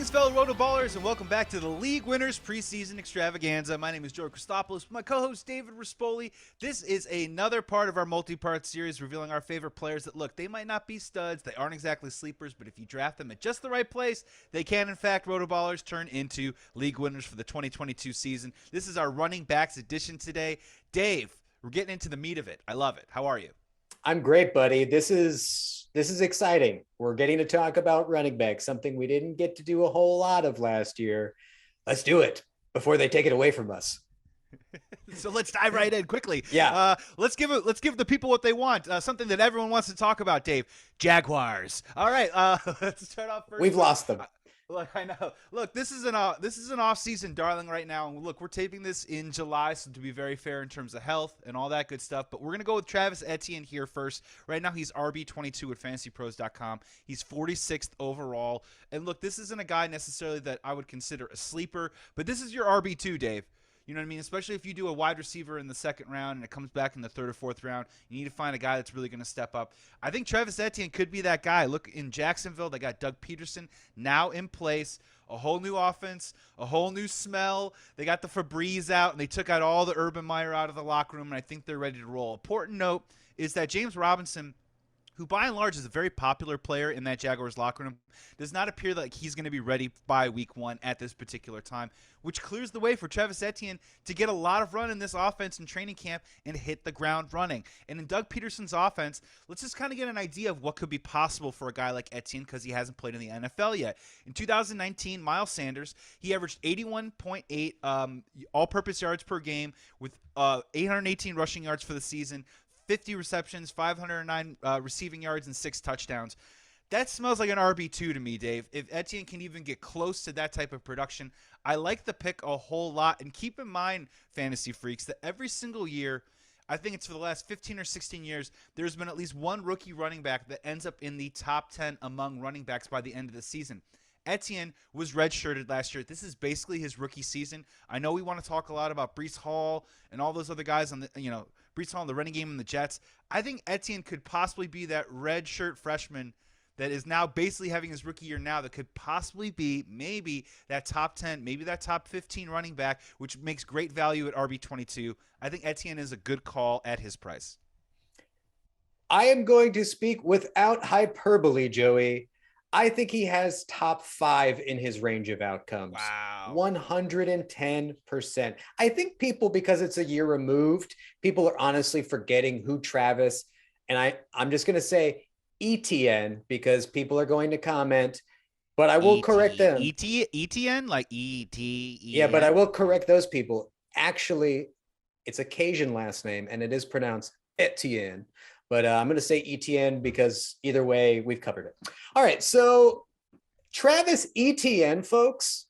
Greetings, fellow Rotoballers, and welcome back to the League Winners Preseason Extravaganza. My name is Joe Christopoulos, my co-host David Rispoli. This is another part of our multi-part series revealing our favorite players that, look, they might not be studs, they aren't exactly sleepers, but if you draft them at just the right place, they can, in fact, Rotoballers, turn into League Winners for the 2022 season. This is our running backs edition today. Dave, we're getting into the meat of it. I love it. How are you? I'm great, buddy. This is exciting. We're getting to talk about running backs, something we didn't get to do a whole lot of last year. Let's do it before they take it away from us. So let's dive right in quickly. Yeah. Let's give the people what they want. Something that everyone wants to talk about, Dave. Jaguars. All right. Let's start off first. We've lost them. Look, I know. Look, this is an off-season darling right now. And look, we're taping this in July, so to be very fair in terms of health and all that good stuff. But we're gonna go with Travis Etienne here first. Right now, he's RB22 at FantasyPros.com. He's 46th overall. And look, this isn't a guy necessarily that I would consider a sleeper, but this is your RB2, Dave. You know what I mean? Especially if you do a wide receiver in the second round and it comes back in the third or fourth round, you need to find a guy that's really going to step up. I think Travis Etienne could be that guy. Look, in Jacksonville, they got Doug Peterson now in place. A whole new offense, a whole new smell. They got the Febreze out, and they took out all the Urban Meyer out of the locker room, and I think they're ready to roll. Important note is that James Robinson, who by and large is a very popular player in that Jaguars locker room, does not appear like he's going to be ready by week one at this particular time, which clears the way for Travis Etienne to get a lot of run in this offense in training camp and hit the ground running. And in Doug Peterson's offense, let's just kind of get an idea of what could be possible for a guy like Etienne because he hasn't played in the NFL yet. In 2019, Miles Sanders, he averaged 81.8 all-purpose yards per game with 818 rushing yards for the season, 50 receptions, 509 receiving yards, and 6 touchdowns. That smells like an RB2 to me, Dave. If Etienne can even get close to that type of production, I like the pick a whole lot. And keep in mind, fantasy freaks, that every single year, I think it's for the last 15 or 16 years, there's been at least one rookie running back that ends up in the top 10 among running backs by the end of the season. Etienne was redshirted last year. This is basically his rookie season. I know we want to talk a lot about Breece Hall and all those other guys on the, Breece Hall in the running game and the Jets. I think Etienne could possibly be that redshirt freshman that is now basically having his rookie year now that could possibly be maybe that top 10, maybe that top 15 running back, which makes great value at RB22. I think Etienne is a good call at his price. I am going to speak without hyperbole, Joey. I think he has top 5 in his range of outcomes. Wow. 110%. I think people, because it's a year removed, people are honestly forgetting who Travis, and I'm just going to say Etienne because people are going to comment, but I will correct them. Etienne, like E-T-E-N? Yeah, but I will correct those people. Actually, it's a Cajun last name, and it is pronounced Etienne. But I'm going to say Etienne because either way, we've covered it. All right, so Travis Etienne, folks,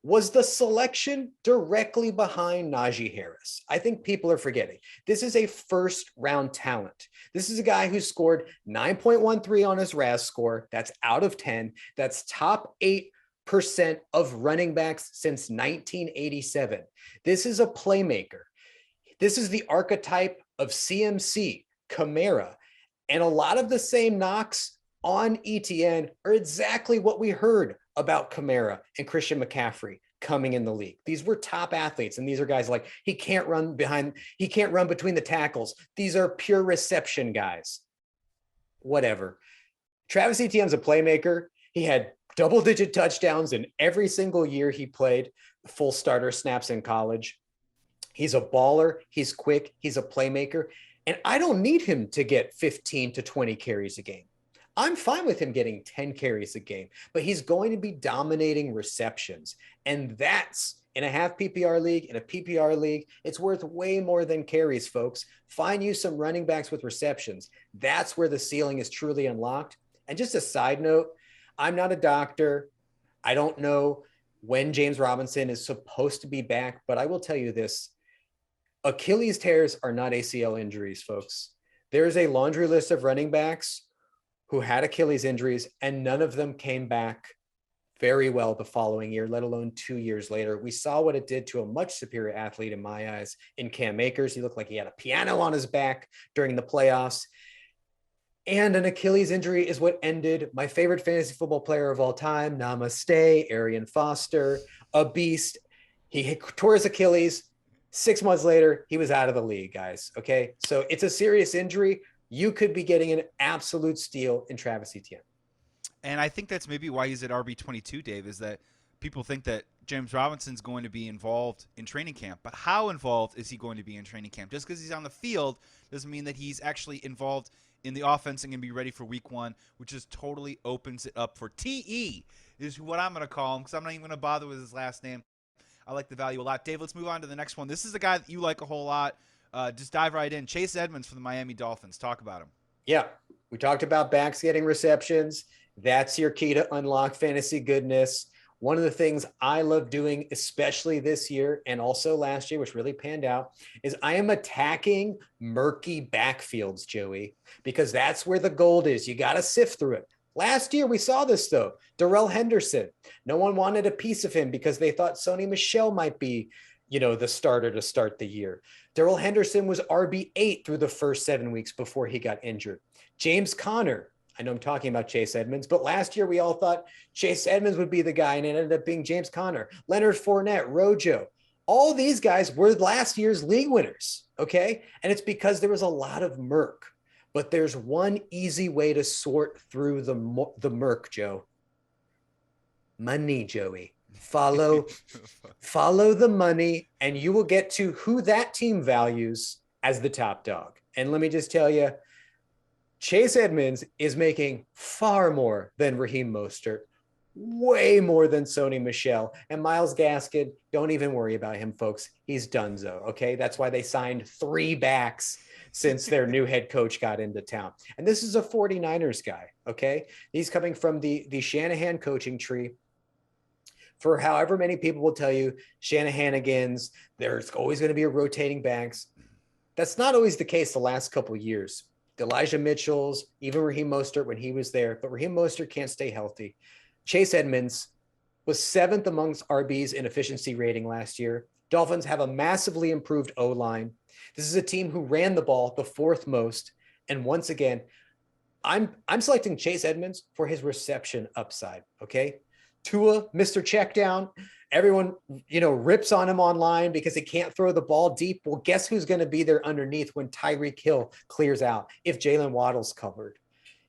was the selection directly behind Najee Harris. I think people are forgetting. This is a first-round talent. This is a guy who scored 9.13 on his RAS score. That's out of 10. That's top 8% of running backs since 1987. This is a playmaker. This is the archetype of CMC, Kamara, and a lot of the same knocks on Etienne are exactly what we heard about Kamara and Christian McCaffrey coming in the league. These were top athletes, and these are guys like he can't run between the tackles. These are pure reception guys. Whatever. Travis Etienne's a playmaker. He had double-digit touchdowns in every single year he played full starter snaps in college. He's a baller. He's quick. He's a playmaker. And I don't need him to get 15 to 20 carries a game. I'm fine with him getting 10 carries a game, but he's going to be dominating receptions. And that's in a half PPR league, in a PPR league, it's worth way more than carries, folks. Find you some running backs with receptions. That's where the ceiling is truly unlocked. And just a side note, I'm not a doctor. I don't know when James Robinson is supposed to be back, but I will tell you this. Achilles tears are not ACL injuries, folks. There's a laundry list of running backs who had Achilles injuries, and none of them came back very well the following year, let alone 2 years later. We saw what it did to a much superior athlete in my eyes in Cam Akers. He looked like he had a piano on his back during the playoffs. And an Achilles injury is what ended my favorite fantasy football player of all time. Namaste, Arian Foster, a beast. He tore his Achilles. 6 months later, he was out of the league, guys. Okay. So it's a serious injury. You could be getting an absolute steal in Travis Etienne. And I think that's maybe why he's at RB22, Dave, is that people think that James Robinson's going to be involved in training camp. But how involved is he going to be in training camp? Just because he's on the field doesn't mean that he's actually involved in the offense and can be ready for week one, which just totally opens it up for TE, is what I'm going to call him, because I'm not even going to bother with his last name. I like the value a lot. Dave, let's move on to the next one. This is the guy that you like a whole lot. Just dive right in. Chase Edmonds from the Miami Dolphins. Talk about him. Yeah. We talked about backs getting receptions. That's your key to unlock fantasy goodness. One of the things I love doing, especially this year and also last year, which really panned out, is I am attacking murky backfields, Joey, because that's where the gold is. You got to sift through it. Last year, we saw this, though. Darrell Henderson. No one wanted a piece of him because they thought Sony Michel might be, the starter to start the year. Darrell Henderson was RB8 through the first 7 weeks before he got injured. James Conner. I know I'm talking about Chase Edmonds, but last year we all thought Chase Edmonds would be the guy, and it ended up being James Conner, Leonard Fournette, Rojo. All these guys were last year's league winners, okay? And it's because there was a lot of murk. But there's one easy way to sort through the murk, Joe. Money, Joey. Follow the money, and you will get to who that team values as the top dog. And let me just tell you, Chase Edmonds is making far more than Raheem Mostert, way more than Sony Michel. And Myles Gaskin, don't even worry about him, folks. He's donezo, okay? That's why they signed 3 backs since their new head coach got into town. And this is a 49ers guy, okay? He's coming from the Shanahan coaching tree. For however many people will tell you, Shanahanigans, there's always going to be a rotating backs. That's not always the case the last couple of years. Elijah Mitchell's, even Raheem Mostert when he was there, but Raheem Mostert can't stay healthy. Chase Edmonds was 7th amongst RBs in efficiency rating last year. Dolphins have a massively improved O-line. This is a team who ran the ball the 4th most. And once again, I'm selecting Chase Edmonds for his reception upside, okay? Tua, Mr. Checkdown. Everyone, rips on him online because he can't throw the ball deep. Well, guess who's going to be there underneath when Tyreek Hill clears out if Jalen Waddle's covered?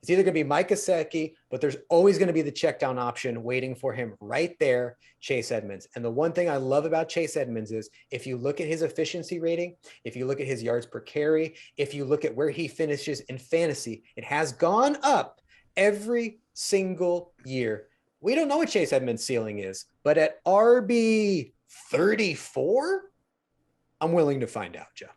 It's either going to be Mike Gesicki, but there's always going to be the check down option waiting for him right there, Chase Edmonds. And the one thing I love about Chase Edmonds is if you look at his efficiency rating, if you look at his yards per carry, if you look at where he finishes in fantasy, it has gone up every single year. We don't know what Chase Edmonds' ceiling is, but at RB 34, I'm willing to find out, Joe.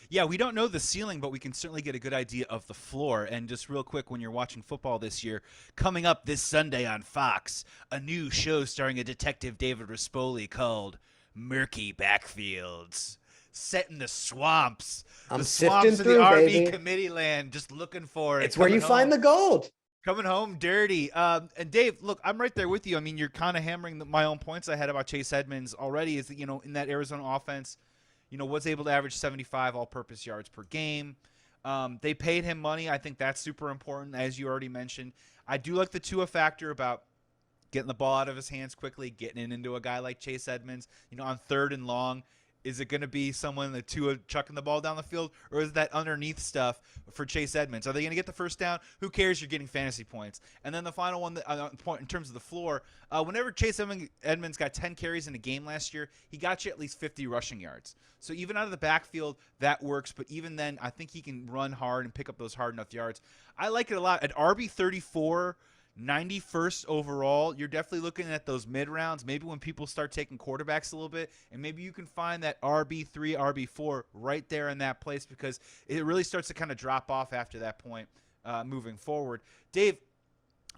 Yeah, we don't know the ceiling, but we can certainly get a good idea of the floor. And just real quick, when you're watching football this year, coming up this Sunday on Fox, a new show starring a detective David Rispoli called Murky Backfields. Set in the swamps. I'm the sifting swamps of through, the RB baby. Committee land, just looking for it. It's where you find the gold. Coming home dirty. And Dave, look, I'm right there with you. I mean, you're kind of hammering my own points I had about Chase Edmonds already. Is that, in that Arizona offense, was able to average 75 all-purpose yards per game. They paid him money. I think that's super important, as you already mentioned. I do like the Tua factor about getting the ball out of his hands quickly, getting it into a guy like Chase Edmonds. On 3rd and long, is it going to be someone that Tua chucking the ball down the field, or is that underneath stuff for Chase Edmonds? Are they going to get the first down? Who cares? You're getting fantasy points. And then the final one, point in terms of the floor, whenever Chase Edmonds got 10 carries in a game last year, he got you at least 50 rushing yards. So even out of the backfield, that works. But even then, I think he can run hard and pick up those hard enough yards. I like it a lot. At RB 34, 91st overall, you're definitely looking at those mid rounds, maybe when people start taking quarterbacks a little bit, and maybe you can find that RB3, RB4 right there in that place, because it really starts to kind of drop off after that point moving forward. Dave,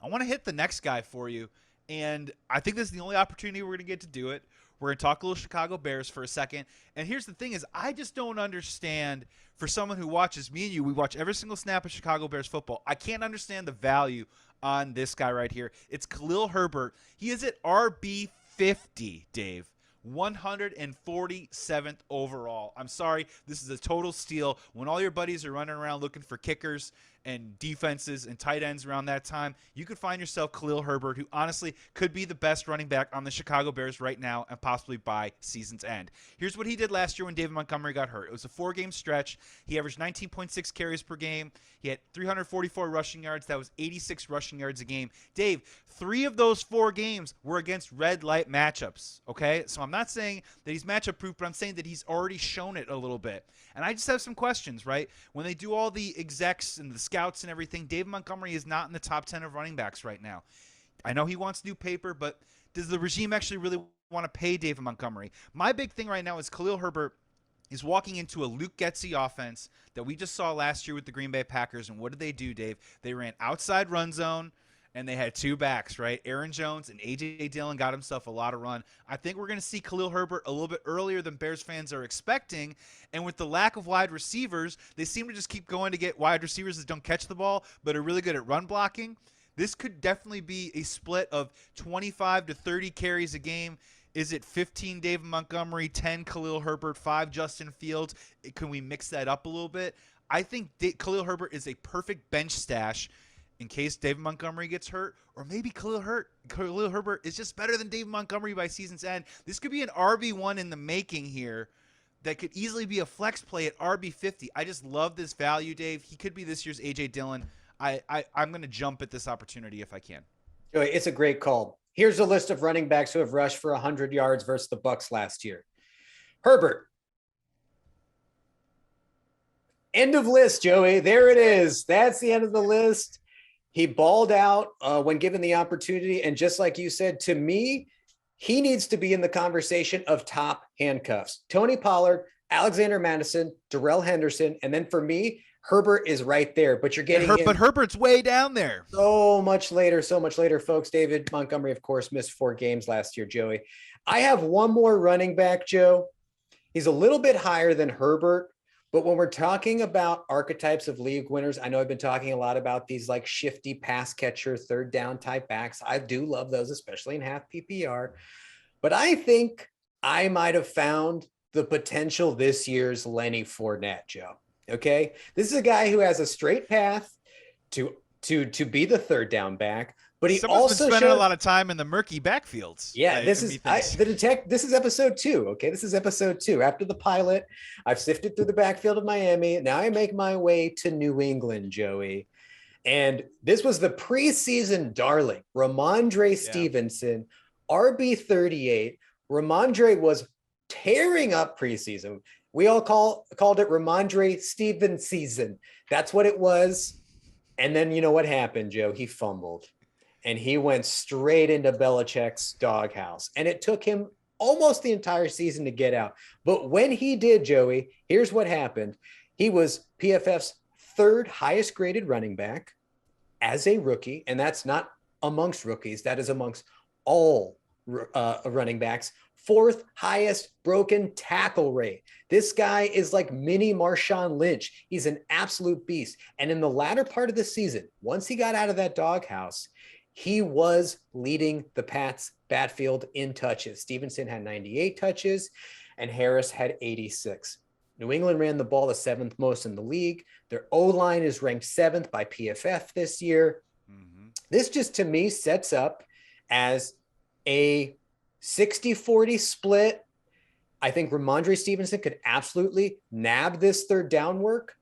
I want to hit the next guy for you, and I think this is the only opportunity we're going to get to do it. We're going to talk a little Chicago Bears for a second. And here's the thing is, I just don't understand, for someone who watches, me and you, we watch every single snap of Chicago Bears football. I can't understand the value on this guy right here. It's Khalil Herbert. He is at RB 50, Dave. 147th overall. I'm sorry, this is a total steal. When all your buddies are running around looking for kickers and defenses and tight ends around that time, you could find yourself Khalil Herbert, who honestly could be the best running back on the Chicago Bears right now and possibly by season's end. Here's what he did last year when David Montgomery got hurt. It was a 4-game stretch. He averaged 19.6 carries per game. He had 344 rushing yards. That was 86 rushing yards a game. Dave, 3 of those 4 games were against red light matchups, okay? So I'm not saying that he's matchup proof, but I'm saying that he's already shown it a little bit. And I just have some questions, right? When they do all the execs and the scouts and everything, David Montgomery is not in the top 10 of running backs right now. I know he wants new paper, but does the regime actually really want to pay David Montgomery? My big thing right now is Khalil Herbert is walking into a Luke Getsy offense that we just saw last year with the Green Bay Packers. And what did they do, Dave? They ran outside run zone, and they had 2 backs, right? Aaron Jones and A.J. Dillon got himself a lot of run. I think we're going to see Khalil Herbert a little bit earlier than Bears fans are expecting. And with the lack of wide receivers, they seem to just keep going to get wide receivers that don't catch the ball but are really good at run blocking. This could definitely be a split of 25 to 30 carries a game. Is it 15 David Montgomery, 10 Khalil Herbert, 5 Justin Fields? Can we mix that up a little bit? I think Khalil Herbert is a perfect bench stash in case David Montgomery gets hurt, or maybe Khalil Herbert is just better than David Montgomery by season's end. This could be an RB1 in the making here that could easily be a flex play at RB50. I just love this value, Dave. He could be this year's A.J. Dillon. I'm going to jump at this opportunity if I can. It's a great call. Here's a list of running backs who have rushed for 100 yards versus the Bucs last year. Herbert. End of list, Joey. There it is. That's the end of the list. He balled out when given the opportunity. And just like you said, to me, he needs to be in the conversation of top handcuffs. Tony Pollard, Alexander Madison, Darrell Henderson. And then for me, Herbert is right there, but you're getting but Herbert's way down there. So much later, folks. David Montgomery, of course, missed 4 games last year, Joey. I have one more running back, Joe. He's a little bit higher than Herbert, but when we're talking about archetypes of league winners, I know I've been talking a lot about these like shifty pass catcher, third down type backs. I do love those, especially in half PPR, but I think I might have found the potential this year's Lenny Fournette, Joe. Okay. This is a guy who has a straight path to be the third down back, but he Someone's also been spending a lot of time in the murky backfields. Yeah, this is episode 2. Okay. This is episode 2. After the pilot, I've sifted through the backfield of Miami. Now I make my way to New England, Joey. And this was the preseason darling, Ramondre Stevenson, RB38. Ramondre was tearing up preseason. We all called it Ramondre Steven season. That's what it was. And then you know what happened, Joe? He fumbled. And he went straight into Belichick's doghouse. And it took him almost the entire season to get out. But when he did, Joey, here's what happened. He was PFF's 3rd highest graded running back as a rookie. And that's not amongst rookies. That is amongst all running backs. 4th highest broken tackle rate. This guy is like mini Marshawn Lynch. He's an absolute beast. And in the latter part of the season, once he got out of that doghouse, he was leading the Pats backfield in touches. Stevenson had 98 touches and Harris had 86. New England ran the ball the 7th most in the league. Their O-line is ranked 7th by PFF this year. Mm-hmm. This just to me sets up as a 60-40 split. I think Ramondre Stevenson could absolutely nab this third down work.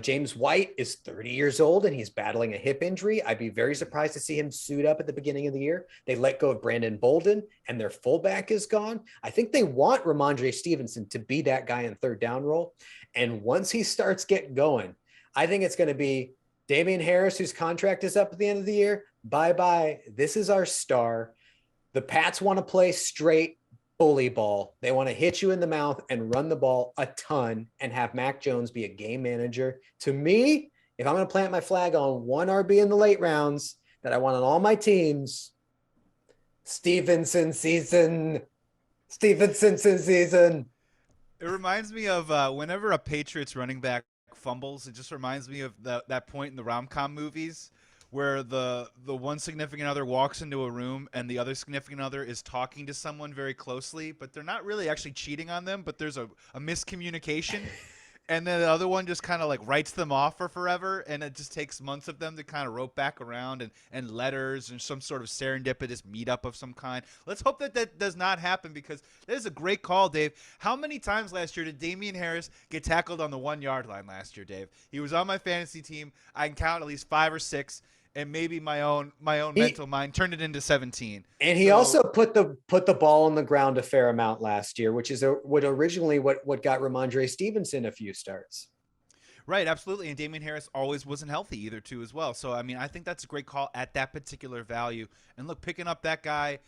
James White is 30 years old and he's battling a hip injury. I'd be very surprised to see him suit up at the beginning of the year. They let go of Brandon Bolden and their fullback is gone. I think they want Ramondre Stevenson to be that guy in third down role. And once he starts getting going, I think it's going to be Damian Harris, whose contract is up at the end of the year. Bye-bye. This is our star. The Pats want to play straight bully ball. They want to hit you in the mouth and run the ball a ton and have Mac Jones be a game manager. To me, if I'm going to plant my flag on one RB in the late rounds that I want on all my teams, Stevenson season. It reminds me of whenever a Patriots running back fumbles, it just reminds me of that point in the rom-com movies where the one significant other walks into a room and the other significant other is talking to someone very closely, but they're not really actually cheating on them, but there's a miscommunication. and then the other one just kind of like writes them off for forever, and it just takes months of them to kind of rope back around, and letters and some sort of serendipitous meetup of some kind. Let's hope that that does not happen, because that is a great call, Dave. How many times last year did Damian Harris get tackled on the 1 yard line last year, Dave? He was on my fantasy team. I can count at least 5 or 6. And maybe my own mental mind turned it into 17. And he also put the ball on the ground a fair amount last year, which is what got Ramondre Stevenson a few starts. Right, absolutely. And Damian Harris always wasn't healthy either, too, as well. So, I mean, I think that's a great call at that particular value. And look, picking up that guy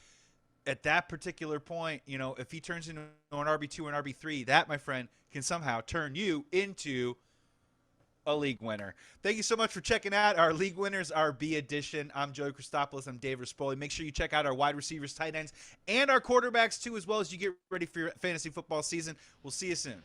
at that particular point, you know, if he turns into an RB2 or an RB3, that, my friend, can somehow turn you into a league winner. Thank you so much for checking out our League Winners RB edition. I'm Joey Christopoulos. I'm Dave Rispoli. Make sure you check out our wide receivers, tight ends, and our quarterbacks, too, as well as you get ready for your fantasy football season. We'll see you soon.